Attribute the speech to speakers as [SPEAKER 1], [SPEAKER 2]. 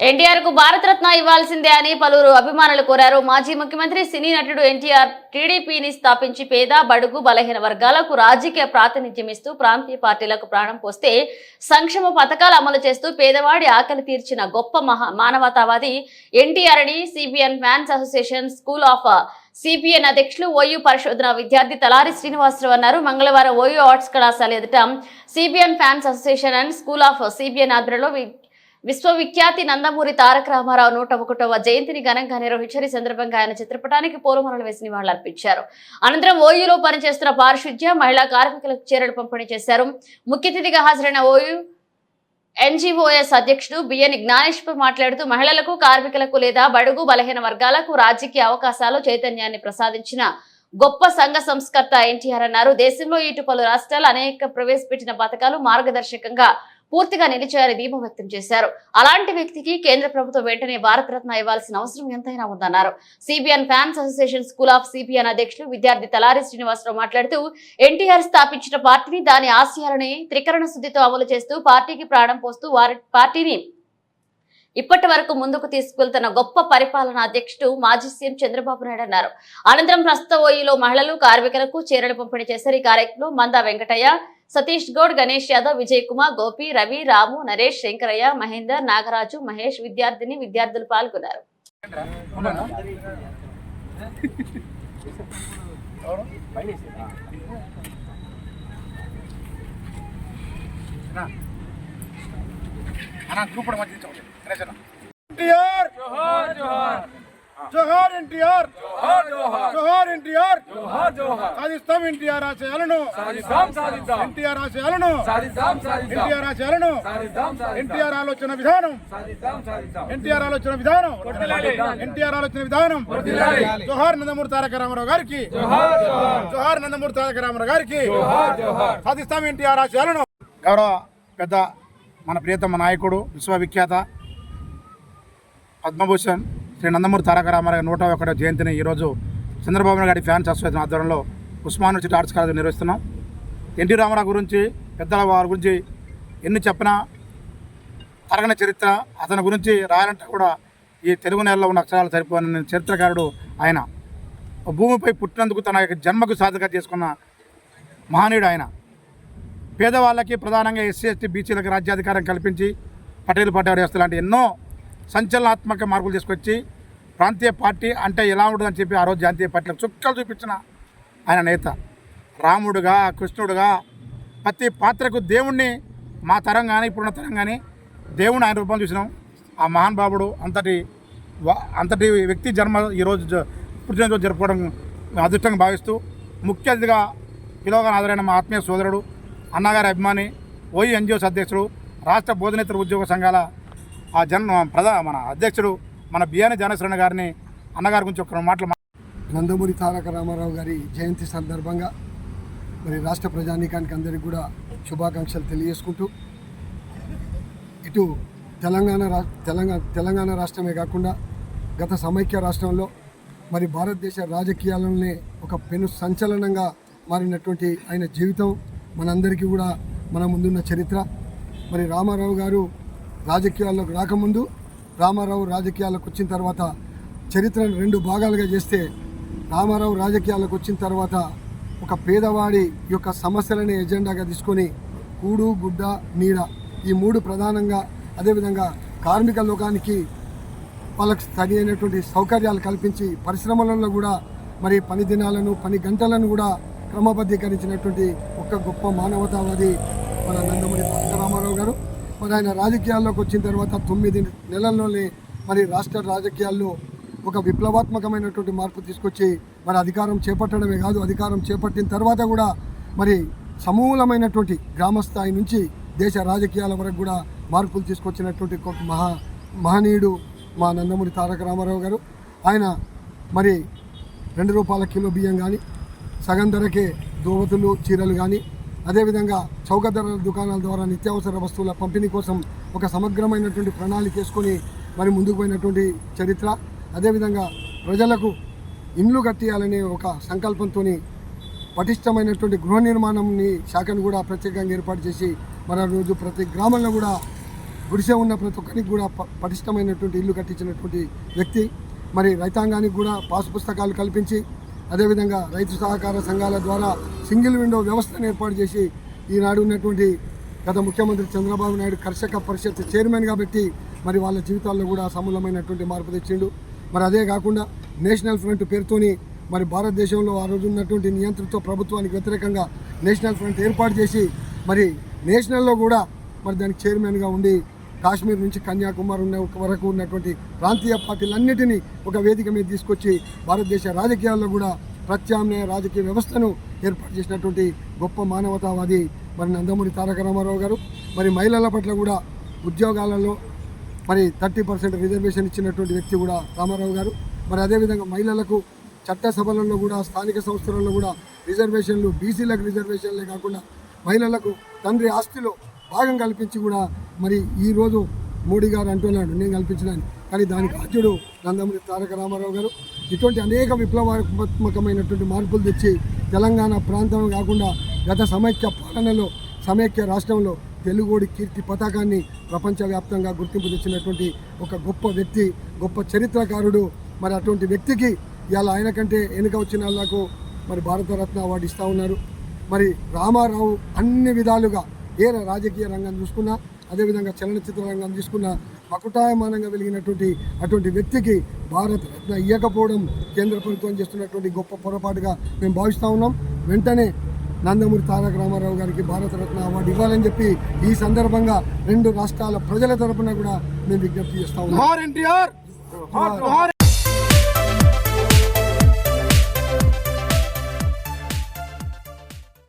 [SPEAKER 1] ఎన్టీఆర్ కు భారతరత్న ఇవ్వాల్సిందే అని పలువురు అభిమానులు కోరారు. మాజీ ముఖ్యమంత్రి సినీ నటుడు ఎన్టీఆర్ టీడీపీని స్థాపించి పేద బడుగు బలహీన వర్గాలకు రాజకీయ ప్రాతినిధ్యం ఇస్తూ ప్రాంతీయ పార్టీలకు ప్రాణం పోస్తే సంక్షేమ పథకాలు అమలు చేస్తూ పేదవాడి ఆకలి తీర్చిన గొప్ప మానవతావాది ఎన్టీఆర్ అని CBN fans association school of CPN అధ్యక్షులు ఓయూ పరిశోధన విద్యార్థి తలారి శ్రీనివాసరావు అన్నారు. మంగళవారం ఓయూ ఆర్ట్స్ కళాశాల ఎదుట CBN fans association and school of CBN ఆధ్వర్యంలో విశ్వవిఖ్యాతి నందమూరి తారక రామారావు 101వ జయంతిని ఘనంగా నిర్వహించారు. ఈ సందర్భంగా ఆయన చిత్రపటానికి పూలమాలలు వేసి నివాళులర్పించారు. అనంతరం ఓయూలో పనిచేస్తున్న పారిశుద్ధ్య మహిళా కార్మికులకు చీరలు పంపిణీ చేశారు. ముఖ్య అతిథిగా హాజరైన ఓయూ ఎన్జీఓఎస్ అధ్యక్షుడు బిఎన్ జ్ఞానేశ్వర్ మాట్లాడుతూ మహిళలకు కార్మికులకు లేదా బడుగు బలహీన వర్గాలకు రాజకీయ అవకాశాలు చైతన్యాన్ని ప్రసాదించిన గొప్ప సంఘ సంస్కర్త ఎన్టీఆర్ అన్నారు. దేశంలో ఇటు పలు రాష్ట్రాలు అనేక ప్రవేశపెట్టిన పథకాలు మార్గదర్శకంగా పూర్తిగా నిలిచారని ధీమా వ్యక్తం చేశారు. అలాంటి వ్యక్తికి కేంద్ర ప్రభుత్వం వెంటనే భారతరత్న ఇవ్వాల్సిన అవసరం ఎంతైనా ఉందన్నారు. CBN fans association school of CPN అధ్యక్షులు విద్యార్థి తలారి శ్రీనివాసరావు మాట్లాడుతూ ఎన్టీఆర్ స్థాపించిన పార్టీని దాని ఆశయాలని త్రికరణ శుద్ధితో అమలు చేస్తూ పార్టీకి ప్రాణం పోస్తూ వారి పార్టీని ఇప్పటి వరకు ముందుకు తీసుకెళ్తున్న గొప్ప పరిపాలన అధ్యక్షుడు మాజీ సీఎం చంద్రబాబు నాయుడు అన్నారు. అనంతరం ప్రస్తుత ఓయూలో మహిళలు కార్మికులకు చీరలు పంపిణీ చేశారు. ఈ కార్యక్రమంలో మందా వెంకటయ్య, సతీష్ గౌడ్, గణేష్ యాదవ్, విజయ్ కుమార్, గోపి, రవి, రాము, నరేష్, శంకరయ్య, మహేందర్, నాగరాజు, మహేష్, విద్యార్థులు పాల్గొన్నారు.
[SPEAKER 2] ఎన్టీఆర్ జోహార్ జోహార్ జోహార్ ఎన్టీఆర్ జోహార్ జోహార్ జోహార్ ఎన్టీఆర్ జోహార్ జోహార్ సాధిస్తాం ఎన్టీఆర్ ఆశయాలను సాధిస్తాం ఎన్టీఆర్ ఆశయాలను సాధిస్తాం ఎన్టీఆర్ ఆశయాలను సాధిస్తాం ఎన్టీఆర్ ఆలోచన విధానం సాధిస్తాం ఎన్టీఆర్ ఆలోచన విధానం ఎన్టీఆర్ ఆలోచన విధానం జోహార్ నందమూరి తారక రామారావు గారికి జోహార్ జోహార్ జోహార్ నందమూరి తారక రామారావు గారికి జోహార్ జోహార్ సాధిస్తాం ఎన్టీఆర్ ఆశయాలను. గౌరవ పెద్ద మన ప్రియతమ నాయకుడు విశ్వవిఖ్యాత పద్మభూషణ్ శ్రీ నందమూరి తారక రామారావు 101వ జయంతిని ఈరోజు చంద్రబాబు నాయుడు గారి ఫ్యాన్స్ అసోసియేషన్ ఆధ్వర్యంలో ఉస్మాన్ యూనివర్సిటీ ఆర్ట్స్ కాలేజ్ నిర్వహిస్తున్నాం. ఎన్టీ రామారావు గురించి పెద్దల వారి గురించి ఎన్ని చెప్పినా తరగని చరిత్ర, అతని గురించి రాయాలంటే కూడా ఈ తెలుగు నేలలో ఉన్న అక్షరాలు సరిపోయిన చరిత్రకారుడు ఆయన. భూమిపై పుట్టినందుకు తన యొక్క జన్మకు సాధక చేసుకున్న మహనీయుడు ఆయన. పేదవాళ్ళకి ప్రధానంగా ఎస్సీ ఎస్టీ బీసీలకు రాజ్యాధికారం కల్పించి పటేల్ పటేల్ వ్యవస్థ లాంటి ఎన్నో సంచలనాత్మక మార్పులు తీసుకొచ్చి ప్రాంతీయ పార్టీ అంటే ఎలా ఉంటుందని చెప్పి ఆ రోజు జాతీయ పార్టీలకు చుక్కలు చూపించిన ఆయన నేత. రాముడుగా, కృష్ణుడుగా ప్రతి పాత్రకు దేవుణ్ణి మా తరం కానీ ఇప్పుడున్న తరం కానీ దేవుణ్ణి ఆయన రూపం చూసినాం. ఆ మహానుభావుడు అంతటి వ్యక్తి జన్మ ఈరోజు పుట్టినరోజు జరుపుకోవడం అదృష్టంగా భావిస్తూ ముఖ్య అతిథిగా పిలువగా హాజరైన మా ఆత్మీయ సోదరుడు అన్నగారి అభిమాని ఓయూ ఎన్జిఓస్ అధ్యక్షుడు రాష్ట్ర బోధనేతర ఉద్యోగ సంఘాల మన అధ్యక్షుడు మన బిఎన్ జ్ఞానేశ్వరన్ గారిని అన్నగారి గురించి ఒక మాటలు.
[SPEAKER 3] నందమూరి తారక రామారావు గారి జయంతి సందర్భంగా మరి రాష్ట్ర ప్రజానీకానికి అందరికీ కూడా శుభాకాంక్షలు తెలియజేసుకుంటూ ఇటు తెలంగాణ రాష్ట్రమే కాకుండా గత సమైక్య రాష్ట్రంలో మరి భారతదేశ రాజకీయాలనే ఒక పెను సంచలనంగా మారినటువంటి ఆయన జీవితం మనందరికీ కూడా మన ముందున్న చరిత్ర. మరి రామారావు గారు రాజకీయాల్లోకి రాకముందు, రామారావు రాజకీయాలకు వచ్చిన తర్వాత చరిత్రను 2 భాగాలుగా చేస్తే రామారావు రాజకీయాలకు వచ్చిన తర్వాత ఒక పేదవాడి యొక్క సమస్యలని ఎజెండాగా తీసుకొని కూడు, గుడ్డ, నీడ ఈ 3 ప్రధానంగా, అదేవిధంగా కార్మిక లోకానికి వాళ్ళకి సరి అయినటువంటి సౌకర్యాలు కల్పించి పరిశ్రమలలో కూడా మరి పని దినాలను, పని గంటలను కూడా క్రమబద్ధీకరించినటువంటి ఒక గొప్ప మానవతావాది మన నందమూరి తారక రామారావు గారు. మరి ఆయన రాజకీయాల్లోకి వచ్చిన తర్వాత 9 నెలల్లోనే మరి రాష్ట్ర రాజకీయాల్లో ఒక విప్లవాత్మకమైనటువంటి మార్పు తీసుకొచ్చి మరి అధికారం చేపట్టడమే కాదు, అధికారం చేపట్టిన తర్వాత కూడా మరి సమూలమైనటువంటి గ్రామస్థాయి నుంచి దేశ రాజకీయాల వరకు కూడా మార్పులు తీసుకొచ్చినటువంటి ఒక మహనీయుడు మా నందమూరి తారక రామారావు గారు. ఆయన మరి 2 రూపాయల కిలో బియ్యం కానీ, సగం ధరకే దోవతులు, చీరలు కానీ, అదేవిధంగా చౌక ధరల దుకాణాల ద్వారా నిత్యావసర వస్తువుల పంపిణీ కోసం ఒక సమగ్రమైనటువంటి ప్రణాళిక చేసుకొని మరి ముందుకు పోయినటువంటి చరిత్ర. అదేవిధంగా ప్రజలకు ఇండ్లు కట్టియాలనే ఒక సంకల్పంతో పటిష్టమైనటువంటి గృహ నిర్మాణంని శాఖను కూడా ప్రత్యేకంగా ఏర్పాటు చేసి మన రోజు ప్రతి గ్రామంలో కూడా గుడిసె ఉన్న ప్రతి ఒక్కరికి కూడా పటిష్టమైనటువంటి ఇల్లు కట్టించినటువంటి వ్యక్తి. మరి రైతాంగానికి కూడా పాసు పుస్తకాలు కల్పించి అదేవిధంగా రైతు సహకార సంఘాల ద్వారా సింగిల్ విండో వ్యవస్థను ఏర్పాటు చేసి ఈనాడు ఉన్నటువంటి గత ముఖ్యమంత్రి చంద్రబాబు నాయుడు కర్షక పరిషత్ చైర్మన్గా పెట్టి మరి వాళ్ళ జీవితాల్లో కూడా సమూలమైనటువంటి మార్పు తెచ్చిండు. మరి అదే కాకుండా నేషనల్ ఫ్రంట్ పేరుతోని మరి భారతదేశంలో ఆ రోజు ఉన్నటువంటి నియంతృత్వ ప్రభుత్వానికి వ్యతిరేకంగా నేషనల్ ఫ్రంట్ ఏర్పాటు చేసి మరి నేషనల్లో కూడా మరి దానికి చైర్మన్గా ఉండి కాశ్మీర్ నుంచి కన్యాకుమారి ఉన్న వరకు ఉన్నటువంటి ప్రాంతీయ పార్టీలన్నిటినీ ఒక వేదిక మీద తీసుకొచ్చి భారతదేశ రాజకీయాల్లో కూడా ప్రత్యామ్నాయ రాజకీయ వ్యవస్థను ఏర్పాటు చేసినటువంటి గొప్ప మానవతావాది మరి నందమూరి తారక రామారావు గారు. మరి మహిళల పట్ల కూడా ఉద్యోగాలలో మరి 30% రిజర్వేషన్ ఇచ్చినటువంటి వ్యక్తి కూడా రామారావు గారు. మరి అదేవిధంగా మహిళలకు చట్టసభలలో కూడా స్థానిక సంస్థలలో కూడా రిజర్వేషన్లు, బీసీలకు రిజర్వేషన్లే కాకుండా మహిళలకు తండ్రి ఆస్తిలో భాగం కల్పించి కూడా మరి ఈరోజు మోడీ గారు అంటున్నాడు నేను కల్పించినాను, కానీ దానికి ఆద్యుడు నందమూరి తారక రామారావు గారు. ఇటువంటి అనేక విప్లవాత్మకమైనటువంటి మార్పులు తెచ్చి తెలంగాణ ప్రాంతం కాకుండా గత సమైక్య పాలనలో సమైక్య రాష్ట్రంలో తెలుగోడి కీర్తి పతాకాన్ని ప్రపంచవ్యాప్తంగా గుర్తింపు తెచ్చినటువంటి ఒక గొప్ప వ్యక్తి, గొప్ప చరిత్రకారుడు. మరి అటువంటి వ్యక్తికి ఇవాళ ఆయన కంటే వెనుక వచ్చిన వాళ్ళకు మరి భారతరత్న అవార్డు ఇస్తూ ఉన్నారు. మరి రామారావు అన్ని విధాలుగా ఏ రాజకీయ రంగం చూసుకున్నా అదేవిధంగా చలనచిత్ర రంగం చూసుకున్నా మకుటాయమానంగా వెలిగినటువంటి అటువంటి వ్యక్తికి భారతరత్న ఇవ్వకపోవడం కేంద్ర ప్రభుత్వం చేస్తున్నటువంటి గొప్ప పొరపాటుగా మేము భావిస్తూ ఉన్నాం. వెంటనే నందమూరి తారక రామారావు గారికి భారతరత్న అవార్డు ఇవ్వాలని చెప్పి ఈ సందర్భంగా 2 రాష్ట్రాల ప్రజల తరపున కూడా మేము విజ్ఞప్తి చేస్తా ఉన్నాం.